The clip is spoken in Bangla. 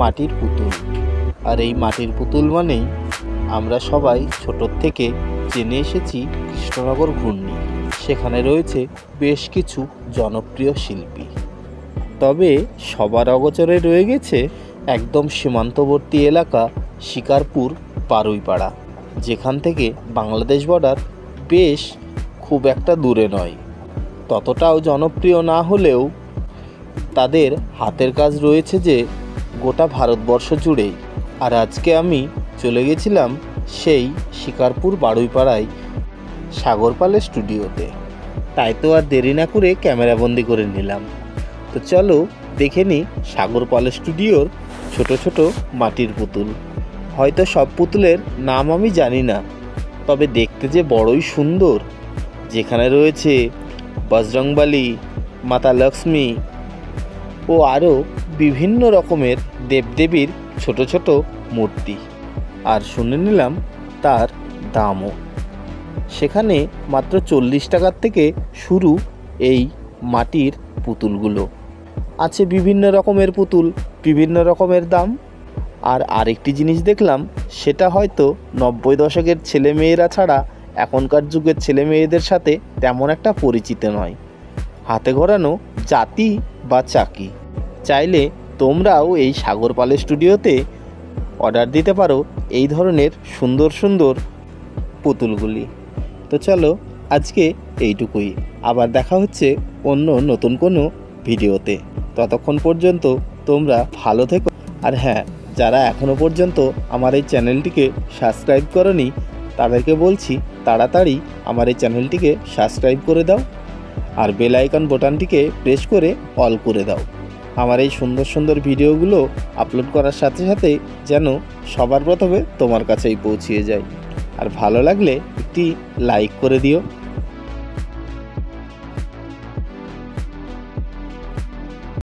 মাটির পুতুল। আর এই মাটির পুতুল মানেই আমরা সবাই ছোটোর থেকে জেনে এসেছি কৃষ্ণনগর ঘূর্ণি। সেখানে রয়েছে বেশ কিছু জনপ্রিয় শিল্পী, তবে সবার অগোচরে রয়ে গেছে একদম সীমান্তবর্তী এলাকা শিকারপুর বারুইপাড়া, যেখান থেকে বাংলাদেশ বর্ডার বেশ খুব একটা দূরে নয়। ততটাও জনপ্রিয় না হলেও তাদের হাতের কাজ রয়েছে যে গোটা ভারতবর্ষ জুড়েই। আর আজকে আমি চলে গেছিলাম সেই শিকারপুর বারুইপাড়ায় সাগর পালের স্টুডিওতে। তাই তো আর দেরি না করে ক্যামেরাবন্দি করে নিলাম। তো চলো দেখে নিই সাগর পালের স্টুডিওর ছোট ছোট মাটির পুতুল। হয়তো সব পুতুলের নাম আমি জানি না, তবে দেখতে যে বড়ই সুন্দর। যেখানে রয়েছে বজরংবলী, মাতা লক্ষ্মী ও আরও বিভিন্ন রকমের দেবদেবীর ছোট ছোট মূর্তি। আর শুনে নিলাম তার দামও। সেখানে মাত্র 40 টাকার থেকে শুরু এই মাটির পুতুলগুলো। আছে বিভিন্ন রকমের পুতুল, বিভিন্ন রকমের দাম। আর আরেকটি জিনিস দেখলাম, সেটা হয়তো 90 দশকের ছেলেমেয়েরা ছাড়া এখনকার যুগের ছেলেমেয়েদের সাথে তেমন একটা পরিচিত নয়। হাতে ঘোরানো জাতি বা চাকি। চাইলে তোমরাও এই সাগর পালের স্টুডিওতে অর্ডার দিতে পারো এই ধরনের সুন্দর সুন্দর পুতুলগুলি। তো চলো আজকে এইটুকুই, আবার দেখা হচ্ছে অন্য নতুন কোনো ভিডিওতে। ততক্ষণ পর্যন্ত তোমরা ভালো থেকো। আর হ্যাঁ, যারা এখনও পর্যন্ত আমার এই চ্যানেলটিকে সাবস্ক্রাইব করোনি তাদেরকে বলছি তাড়াতাড়ি আমার এই চ্যানেলটিকে সাবস্ক্রাইব করে দাও আর বেল আইকন বোতামটিকে প্রেস করে অল করে দাও। আমার এই সুন্দর সুন্দর ভিডিওগুলো আপলোড করার সাথে সাথে যেন সবার প্রথমে তোমার কাছেই পৌঁছিয়ে যায়। আর ভালো লাগলে একটি লাইক করে দিও।